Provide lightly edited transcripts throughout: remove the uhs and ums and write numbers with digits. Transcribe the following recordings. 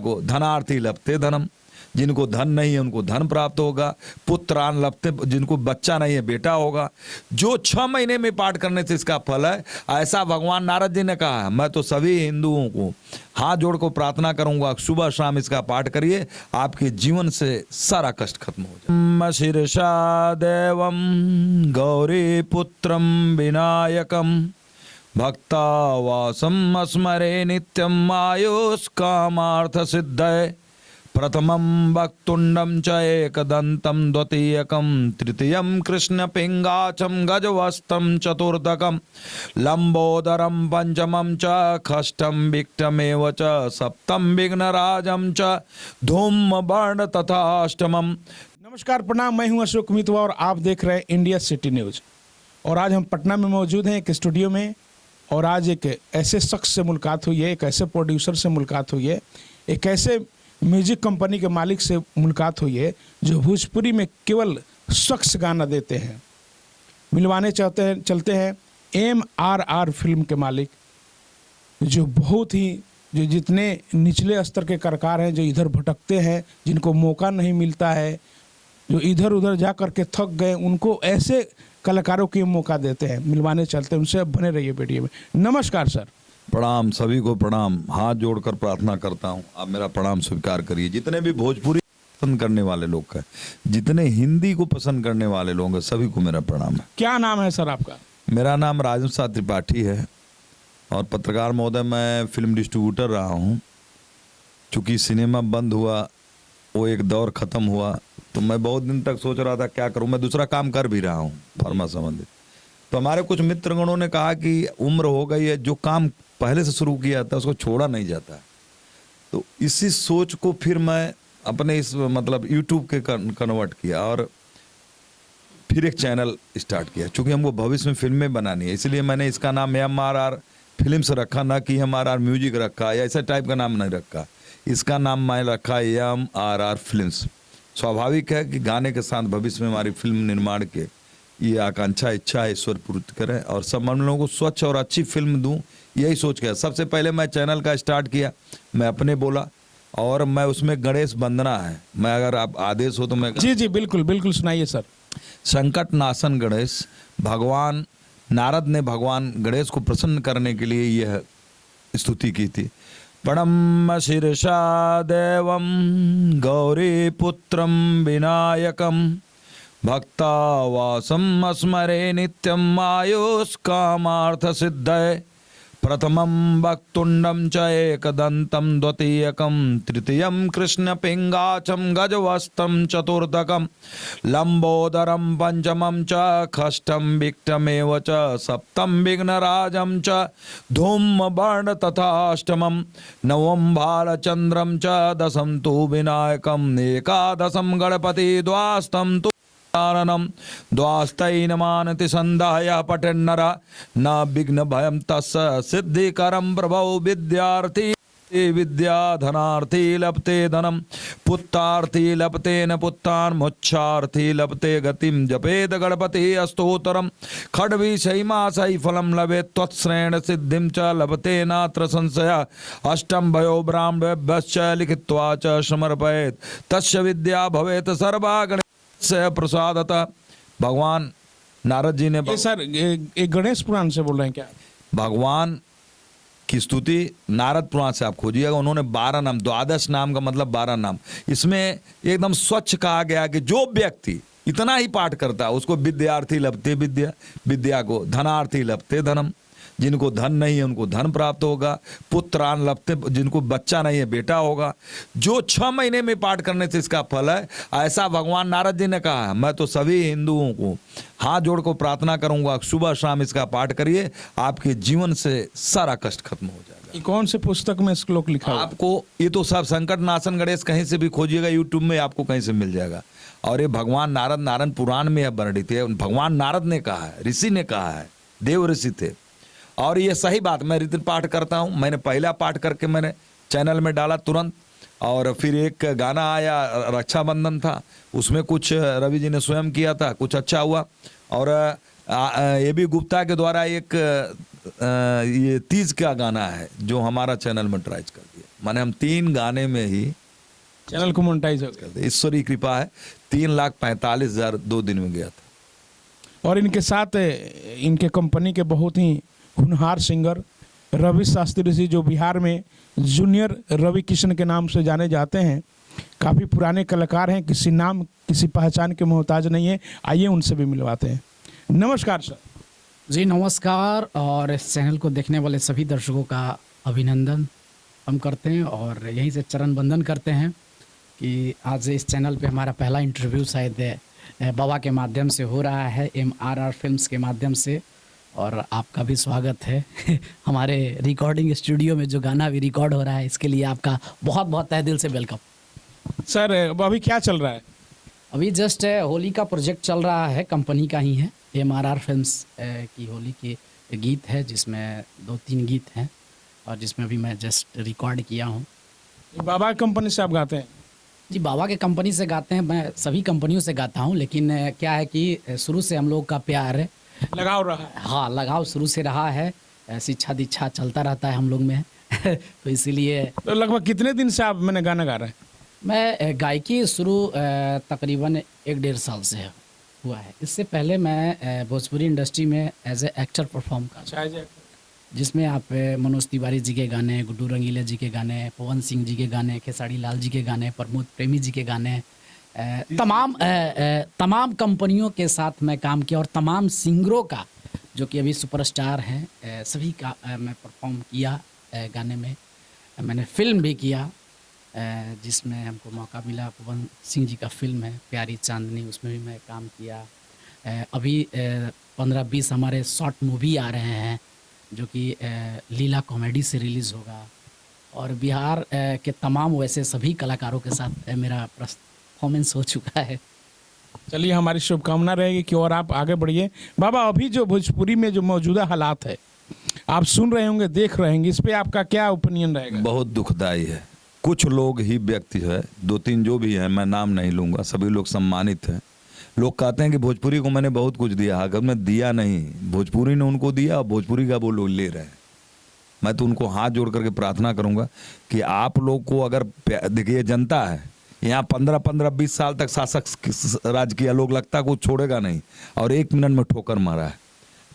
को धनार्थी लभते धनम, जिनको धन नहीं है उनको धन प्राप्त होगा। पुत्रान लभते, जिनको बच्चा नहीं है बेटा होगा। जो 6 महीने में पाठ करने से इसका फल है, ऐसा भगवान नारद जी ने कहा है। मैं तो सभी हिंदुओं को हाथ जोड़ को प्रार्थना करूंगा, सुबह शाम इसका पाठ करिए, आपके जीवन से सारा कष्ट खत्म हो जाए। शीर्षा देवम गौरी पुत्रम विनायकम भक्तावासम स्मरे नित्यम आयुष्कामार्थ सिद्धये। प्रथमं वक्तुंडं च एकदन्तं द्वितीयकं तृतीयं कृष्णपिङ्गाचं गजवस्तं चतुर्थकं लंबोदरं पंचमं च खष्टं विक्टमेव च सप्तम विघ्नराजं च धूम्रवर्ण तथा अष्टमम्। नमस्कार, प्रणाम। मैं हूं अशोक मितवा और आप देख रहे हैं इंडिया सिटी न्यूज। और आज हम पटना में मौजूद हैं एक स्टूडियो में, और आज एक ऐसे शख्स से मुलाकात हुई है, एक ऐसे प्रोड्यूसर से मुलाकात हुई है, एक ऐसे म्यूजिक कंपनी के मालिक से मुलाकात हुई है जो भोजपुरी में केवल स्वच्छ गाना देते हैं। मिलवाने चलते हैं MRR फिल्म के मालिक, जो बहुत ही जो जितने निचले स्तर के कलाकार हैं, जो इधर भटकते हैं, जिनको मौका नहीं मिलता है, जो इधर उधर जा कर के थक गए, उनको ऐसे कलाकारों को मौका देते हैं। मिलवाने चलते हैं उनसे, बने रहिए वीडियो में। नमस्कार सर। प्रणाम, सभी को प्रणाम। हाथ जोड़कर प्रार्थना करता हूँ, आप मेरा प्रणाम स्वीकार करिए। जितने भी भोजपुरी पसंद करने वाले लोग हैं, जितने हिंदी को पसंद करने वाले लोग हैं, सभी को मेरा प्रणाम है। क्या नाम है सर आपका? मेरा नाम राजन त्रिपाठी है और पत्रकार महोदय, मैं फिल्म डिस्ट्रीब्यूटर रहा हूँ। चूँकि सिनेमा बंद हुआ, वो एक दौर ख़त्म हुआ, तो मैं बहुत दिन तक सोच रहा था क्या करूँ। मैं दूसरा काम कर भी रहा हूँ फार्मा संबंधित। तो हमारे कुछ मित्रगणों ने कहा कि उम्र हो गई है, जो काम पहले से शुरू किया था उसको छोड़ा नहीं जाता। तो इसी सोच को फिर मैं अपने इस मतलब यूट्यूब के कन्वर्ट किया और फिर एक चैनल स्टार्ट किया। चूँकि हमको भविष्य में फिल्में बनानी है, इसलिए मैंने इसका नाम MRR फिल्म्स रखा, ना कि MRR म्यूजिक रखा या ऐसा टाइप का नाम नहीं रखा। इसका नाम मैं रखा MRR फिल्म्स। स्वाभाविक है कि गाने के साथ भविष्य में हमारी फिल्म निर्माण के ये आकांक्षा इच्छा है, ईश्वर पूर्ति करें और सब हम लोगों को स्वच्छ और अच्छी फिल्म दूं, यही सोच के सबसे पहले मैं चैनल का स्टार्ट किया। मैं अपने बोला और मैं उसमें गणेश वंदना है। मैं अगर आप आदेश हो तो मैं जी बिल्कुल बिल्कुल सुनाइए सर। संकट नाशन गणेश, भगवान नारद ने भगवान गणेश को प्रसन्न करने के लिए यह स्तुति की थी। प्रणम्य शीर्षा देवम गौरी पुत्रम विनायकम भक्तावासम स्मरे नित्यम आयुष्कामार्थ सिद्धये। प्रथमं वक्तुंडं च एकदन्तं द्वितीयकं तृतीयं कृष्णपिङ्गाचं गजवस्तं चतुर्थकं लंबोदरं पंचमं च खष्टं विक्टमेव च सप्तम विघ्नराजं च धूम्रवर्ण तथा अष्टमं नवम भालचंद्रं च दशम तु विनायकम् एकादशं गणपति द्वास्तं तु द्वास्तैनमानति संध्याय पठन्नर न विघ्न भयं तस्य सिद्धिकरं प्रभो। विद्यार्थी विद्या धनार्थी लभते धनम पुत्रार्थी लभते न पुत्रान् मोक्षार्थी लभते गतिम जपेद गणपति अस्तोतरम खड्विषयमाशय फलम लभे त्वत्श्रेण सिद्धिं च लभते नात्र संशय। अष्टम भयो ब्राह्मणेभ्यश्च लिखित्वा च समर्पयेत् तस्य विद्या भवेत् सर्वा से प्रसादता। भगवान नारद जी ने सर एक गणेश पुराण से बोल रहे हैं क्या? भगवान की स्तुति नारद पुराण से आप खोजिएगा। उन्होंने 12 नाम, द्वादश नाम का मतलब 12 नाम, इसमें एकदम स्वच्छ कहा गया कि जो व्यक्ति इतना ही पाठ करता है उसको विद्यार्थी लभते विद्या, विद्या को धनार्थी लभते धनम, जिनको धन नहीं है उनको धन प्राप्त होगा। पुत्रान लभते, जिनको बच्चा नहीं है बेटा होगा। जो 6 महीने में पाठ करने से इसका फल है, ऐसा भगवान नारद जी ने कहा है। मैं तो सभी हिंदुओं को हाथ जोड़ को प्रार्थना करूंगा, सुबह शाम इसका पाठ करिए, आपके जीवन से सारा कष्ट खत्म हो जाएगा। ये कौन से पुस्तक में श्लोक लिखा है? आपको ये तो सब संकट नाशन गणेश कहीं से भी खोजिएगा, यूट्यूब में आपको कहीं से मिल जाएगा। और ये भगवान नारद नारायण पुराण में वर्णित है। भगवान नारद ने कहा है, ऋषि ने कहा है, देव ऋषि थे। और ये सही बात, मैं रितिन पाठ करता हूँ। मैंने पहला पाठ करके मैंने चैनल में डाला तुरंत, और फिर एक गाना आया, रक्षाबंधन था, उसमें कुछ रवि जी ने स्वयं किया था, कुछ अच्छा हुआ। और ए बी गुप्ता के द्वारा एक ये तीज का गाना है जो हमारा चैनल में ट्राई कर दिया। माने हम 3 गाने में ही चैनल को मोनेटाइज हो गया। ईश्वरी कृपा है 3,45,000 2 दिन में गया था। और इनके साथ इनके कंपनी के बहुत ही होनहार सिंगर रवि शास्त्री जी, जो बिहार में जूनियर रवि किशन के नाम से जाने जाते हैं, काफ़ी पुराने कलाकार हैं, किसी नाम किसी पहचान के मोहताज नहीं है। आइए उनसे भी मिलवाते हैं। नमस्कार सर। जी नमस्कार, और इस चैनल को देखने वाले सभी दर्शकों का अभिनंदन हम करते हैं और यहीं से चरण वंदन करते हैं कि आज इस चैनल पे हमारा पहला इंटरव्यू शायद बाबा के माध्यम से हो रहा है, MRR फिल्म्स के माध्यम से, और आपका भी स्वागत है हमारे रिकॉर्डिंग स्टूडियो में जो गाना भी रिकॉर्ड हो रहा है, इसके लिए आपका बहुत बहुत तहे दिल से वेलकम। सर अभी क्या चल रहा है? अभी जस्ट होली का प्रोजेक्ट चल रहा है, कंपनी का ही है, MRR फिल्म्स की होली के गीत है, जिसमें 2-3 गीत हैं और जिसमें अभी मैं जस्ट रिकॉर्ड किया हूँ। बाबा कंपनी से आप गाते हैं? जी बाबा के कंपनी से गाते हैं, मैं सभी कंपनियों से गाता हूँ, लेकिन क्या है कि शुरू से हम लोग का प्यार है, लगाव रहा है। हाँ लगाव शुरू से रहा है, शिक्षा दीक्षा चलता रहता है हम लोग में तो इसीलिए। तो लगभग कितने दिन से आप मैंने गाना गा रहे हैं? मैं गायकी शुरू तकरीबन 1-1.5 साल से हुआ है। इससे पहले मैं भोजपुरी इंडस्ट्री में एज ए एक्टर परफॉर्म कर, जिसमें आप मनोज तिवारी जी के गाने, गुड्डू रंगीले जी के गाने, पवन सिंह जी के गाने, खेसारी लाल जी के गाने, प्रमोद प्रेमी जी के गाने, तमाम कंपनियों के साथ मैं काम किया और तमाम सिंगरों का जो कि अभी सुपरस्टार हैं सभी का मैं परफॉर्म किया गाने में। मैंने फिल्म भी किया जिसमें हमको मौका मिला, पवन सिंह जी का फिल्म है प्यारी चांदनी, उसमें भी मैं काम किया। अभी 15-20 हमारे शॉर्ट मूवी आ रहे हैं जो कि लीला कॉमेडी से रिलीज़ होगा, और बिहार के तमाम वैसे सभी कलाकारों के साथ मेरा परफॉर्मेंस हो चुका है। चलिए, हमारी शुभकामना रहेगी कि और आप आगे बढ़िए। बाबा, अभी जो भोजपुरी में जो मौजूदा हालात है, आप सुन रहे होंगे, देख रहे होंगे, इस पे आपका क्या ओपिनियन रहेगा? बहुत दुखदाई है। कुछ लोग ही व्यक्ति है, 2-3 जो भी है, मैं नाम नहीं लूंगा, सभी लोग सम्मानित हैं। लोग कहते हैं कि भोजपुरी को मैंने बहुत कुछ दिया, अगर मैं दिया नहीं, भोजपुरी ने उनको दिया और भोजपुरी का वो लोग ले रहे हैं। मैं तो उनको हाथ जोड़ करके प्रार्थना करूंगा कि आप लोग को अगर देखिए, जनता है यहाँ 15-20 साल तक शासक राज किया, लोग लगता कुछ छोड़ेगा नहीं, और 1 मिनट में ठोकर मारा है।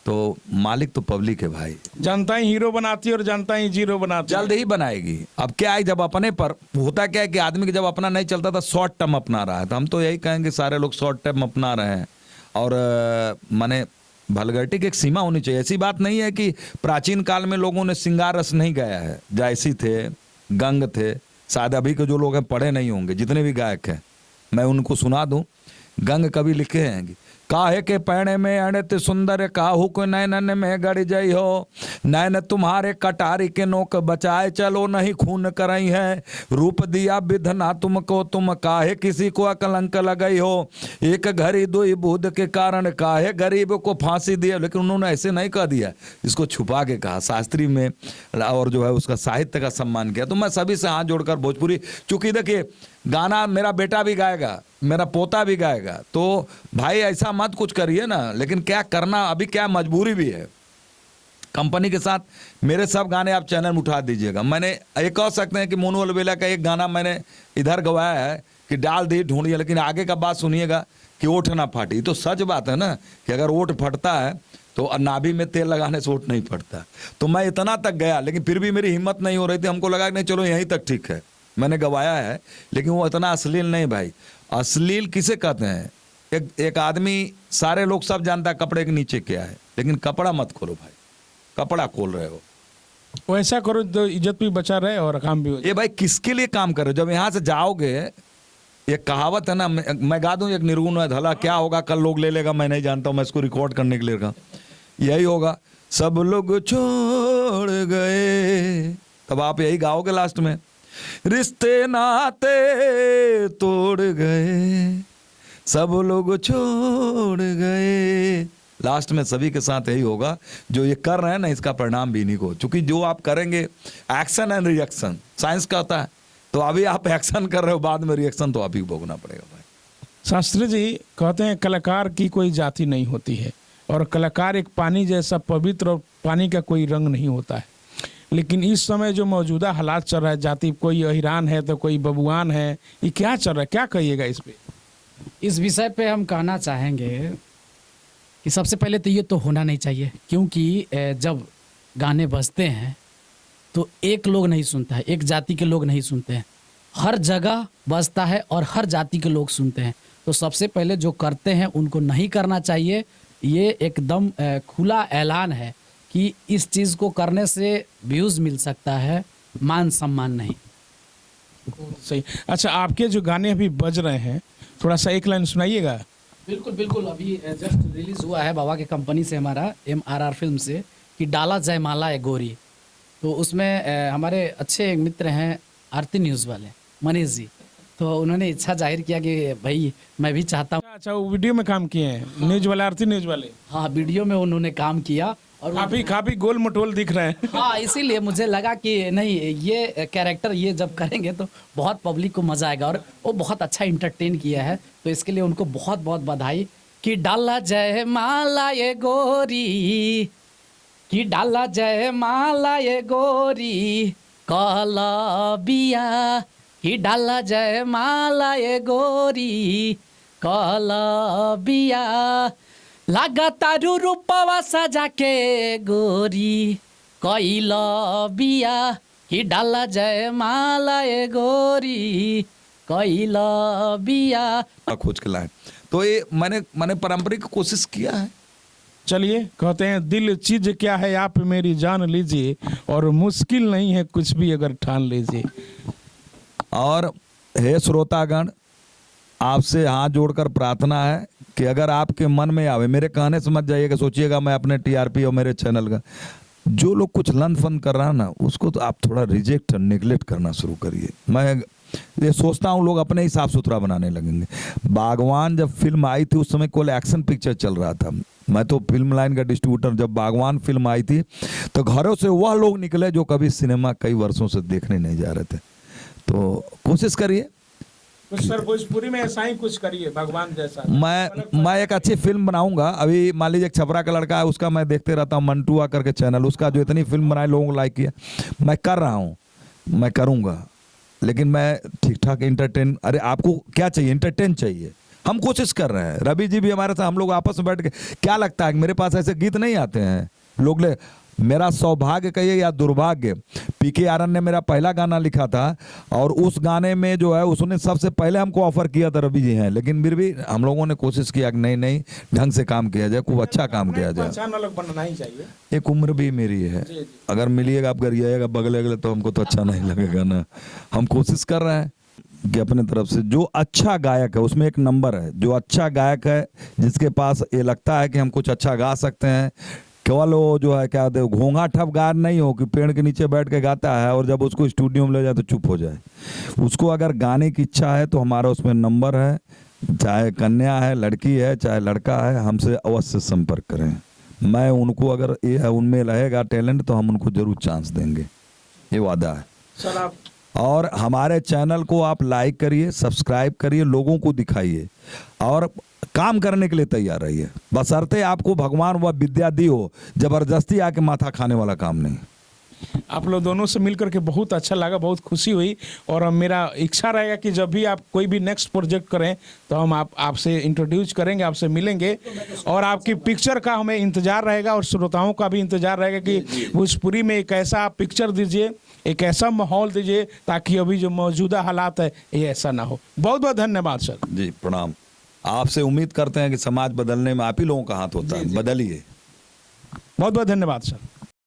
तो मालिक तो पब्लिक है भाई। जनता ही हीरो बनाती है और जनता ही जीरो बनाती है। जल्द ही बनाएगी। अब क्या है, जब अपने पर होता क्या है कि आदमी के जब अपना नहीं चलता था, शॉर्ट टर्म अपना रहा है। तो हम तो यही कहेंगे सारे लोग शॉर्ट टर्म अपना रहे हैं, और माने भलगर्टी की एक सीमा होनी चाहिए। ऐसी बात नहीं है कि प्राचीन काल में लोगों ने श्रृंगार रस नहीं गाया है। जायसी थे, गंग थे, शायद अभी के जो लोग हैं पढ़े नहीं होंगे, जितने भी गायक हैं मैं उनको सुना दूं। गंग कवि लिखे हैं कि काहे के पैणे में अड़ित सुंदर काहू को नैनन में गड़ जई हो, नैन तुम्हारे कटारी के नोक बचाए चलो, नहीं खून करई है, रूप दिया विधना तुमको, तुम काहे किसी को अकलंक लगई हो, एक घड़ी दुई बूद के कारण काहे गरीब को फांसी दिया। लेकिन उन्होंने ऐसे नहीं कह दिया, इसको छुपा के कहा, शास्त्री में, और जो है उसका साहित्य का सम्मान किया। तो मैं सभी से हाथ जोड़कर भोजपुरी, चूंकि देखिए गाना मेरा बेटा भी गाएगा, मेरा पोता भी गाएगा, तो भाई ऐसा मत कुछ करिए ना। लेकिन क्या करना, अभी क्या मजबूरी भी है कंपनी के साथ। मेरे सब गाने आप चैनल में उठा दीजिएगा। मैंने एक कह सकते हैं कि मोनू अलबेला का एक गाना मैंने इधर गवाया है कि डाल दी ढूंढिए, लेकिन आगे का बात सुनिएगा कि ओठ ना फाटी। तो सच बात है ना कि अगर ओठ फटता है तो नाभि में तेल लगाने से ओठ नहीं फटता। तो मैं इतना तक गया, लेकिन फिर भी मेरी हिम्मत नहीं हो रही थी। हमको लगा कि नहीं, चलो यहीं तक ठीक है, मैंने गवाया है, लेकिन वो इतना अश्लील नहीं भाई। अश्लील किसे कहते हैं? एक आदमी, सारे लोग सब जानता है कपड़े के नीचे क्या है, लेकिन कपड़ा मत खोलो भाई, कपड़ा खोल रहे हो। वैसा करो तो इज्जत भी बचा रहे और काम भी हो जाए। ये भाई किसके लिए काम कर रहे हो? जब यहाँ से जाओगे, एक कहावत है ना, मैं गा दूं, एक निर्गुण है धला, क्या होगा कल लोग ले लेगा, मैं नहीं जानता हूँ, मैं इसको रिकॉर्ड करने के लिए यही होगा, सब लोग छोड़ गए, तब आप यही गाओगे लास्ट में, रिश्ते नाते तोड़ गए, सब लोग छोड़ गए। लास्ट में सभी के साथ यही होगा, जो ये कर रहे हैं ना, इसका परिणाम भी नहीं को, क्योंकि जो आप करेंगे, एक्शन एंड रिएक्शन साइंस का होता है। तो अभी आप एक्शन कर रहे हो, बाद में रिएक्शन तो आप ही को भोगना पड़ेगा भाई। शास्त्री जी कहते हैं कलाकार की कोई जाति नहीं होती है, और कलाकार एक पानी जैसा पवित्र, और पानी का कोई रंग नहीं होता है। लेकिन इस समय जो मौजूदा हालात चल रहा है, जाति कोई अहिरान है तो कोई बबुआन है, ये क्या चल रहा है, क्या कहिएगा इस पे? इस विषय पे हम कहना चाहेंगे कि सबसे पहले तो ये तो होना नहीं चाहिए, क्योंकि जब गाने बजते हैं तो एक लोग नहीं सुनता है, एक जाति के लोग नहीं सुनते हैं, हर जगह बजता है और हर जाति के लोग सुनते हैं। तो सबसे पहले जो करते हैं उनको नहीं करना चाहिए। ये एकदम खुला ऐलान है कि इस चीज़ को करने से व्यूज़ मिल सकता है, मान सम्मान नहीं। सही। अच्छा, आपके जो गाने अभी बज रहे हैं, थोड़ा सा एक लाइन सुनाइएगा। बिल्कुल बिल्कुल। अभी जस्ट रिलीज हुआ है बाबा के कंपनी से, हमारा MRR फिल्म से, कि डाला जयमाला ए गोरी। तो उसमें हमारे अच्छे एक मित्र हैं आरती न्यूज़ वाले मनीष जी, तो उन्होंने इच्छा जाहिर किया कि भाई मैं भी चाहता हूँ। अच्छा, वो वीडियो में काम किए हैं? न्यूज वाले, आरती न्यूज वाले? हाँ, वीडियो में उन्होंने काम किया और काफी गोल मटोल दिख रहे हैं। हाँ, इसीलिए मुझे लगा कि नहीं, ये कैरेक्टर ये जब करेंगे तो बहुत पब्लिक को मजा आएगा, और वो बहुत अच्छा इंटरटेन किया है। तो इसके लिए उनको बहुत बहुत बधाई। कि डाला जय माला ये गोरी, कि डाला जय माला ये गोरी कलबिया, कि डाला जय माला ये गोरी कलबिया, लगातारू रूपवा सजा के गोरी कैलबिया, कि डाला जय माला ये गोरी कैलबिया। खोज के लाए। तो ये मैंने पारंपरिक कोशिश किया है। चलिए, कहते हैं दिल चीज क्या है आप मेरी जान लीजिए, और मुश्किल नहीं है कुछ भी अगर ठान लीजिए। और हे श्रोतागण, आपसे हाथ जोड़कर प्रार्थना है कि अगर आपके मन में आवे, मेरे कहने से मत जाइएगा, सोचिएगा मैं अपने TRP और मेरे चैनल का, जो लोग कुछ लन फन कर रहा है ना, उसको तो आप थोड़ा रिजेक्ट नेगलेक्ट करना शुरू करिए। मैं ये सोचता हूँ लोग अपने ही साफ सुथरा बनाने लगेंगे। बागवान जब फिल्म आई थी उस समय कोई एक्शन पिक्चर चल रहा था। मैं तो फिल्म लाइन का डिस्ट्रीब्यूटर, जब बागवान फिल्म आई थी तो घरों से वह लोग निकले जो कभी सिनेमा कई वर्षों से देखने नहीं जा रहे थे। तो कोशिश करिए कुछ सर भोजपुरी में ऐसा ही कुछ करिए, भगवान जैसा। मैं एक अच्छी फिल्म बनाऊंगा। अभी मान लीजिए एक छपरा का लड़का है, उसका मैं देखते रहता हूँ, मंटुआ करके चैनल, उसका जो इतनी फिल्म बनाई लोगों को लाइक किया। मैं कर रहा हूँ, मैं करूँगा, लेकिन मैं ठीक ठाक इंटरटेन। अरे आपको क्या चाहिए? इंटरटेन चाहिए। हम कोशिश कर रहे हैं। रवि जी भी हमारे साथ, हम लोग आपस में बैठ के, क्या लगता है कि मेरे पास ऐसे गीत नहीं आते हैं लोग ले। मेरा सौभाग्य कहिए या दुर्भाग्य, PK आर्यन ने मेरा पहला गाना लिखा था, और उस गाने में जो है उसने सबसे पहले हमको ऑफर किया था, रवि जी हैं, लेकिन फिर भी हम लोगों ने कोशिश किया कि नहीं ढंग से काम किया जाए, खूब अच्छा काम किया जाए। पहचान अलग बनना ही चाहिए। एक उम्र भी मेरी है, अगर मिलिएगा आप गरिएगा बगले अगले तो हमको तो अच्छा नहीं लगेगा ना। हम कोशिश कर रहे हैं कि अपने तरफ से जो अच्छा गायक है, उसमें एक नंबर है, जो अच्छा गायक है, जिसके पास ये लगता है कि हम कुछ अच्छा गा सकते हैं, केवल वो जो है क्या घोंघा ठप गार नहीं हो कि पेड़ के नीचे बैठ के गाता है और जब उसको स्टूडियो में ले जाए तो चुप हो जाए। उसको अगर गाने की इच्छा है तो हमारा उसमें नंबर है, चाहे कन्या है, लड़की है, चाहे लड़का है, हमसे अवश्य संपर्क करें। मैं उनको, अगर ये उनमें रहेगा टैलेंट तो हम उनको जरूर चांस देंगे, ये वादा है सर। आप और हमारे चैनल को आप लाइक करिए, सब्सक्राइब करिए, लोगों को दिखाइए और काम करने के लिए तैयार रहिए। बशर्ते आपको भगवान वह विद्या दी हो, जबरदस्ती आके माथा खाने वाला काम नहीं। आप लोग दोनों से मिलकर के बहुत अच्छा लगा, बहुत खुशी हुई, और मेरा इच्छा रहेगा कि जब भी आप कोई भी नेक्स्ट प्रोजेक्ट करें तो हम आपसे इंट्रोड्यूस करेंगे, आपसे मिलेंगे, और आपकी पिक्चर का हमें इंतजार रहेगा और श्रोताओं का भी इंतजार रहेगा कि भोजपुरी में एक ऐसा आप पिक्चर दीजिए, एक ऐसा माहौल दीजिए ताकि अभी जो मौजूदा हालात है ये ऐसा ना हो। बहुत बहुत धन्यवाद सर। जी प्रणाम। आपसे उम्मीद करते हैं कि समाज बदलने में आप ही लोगों का हाथ होता है, बदलिए। बहुत बहुत धन्यवाद सर।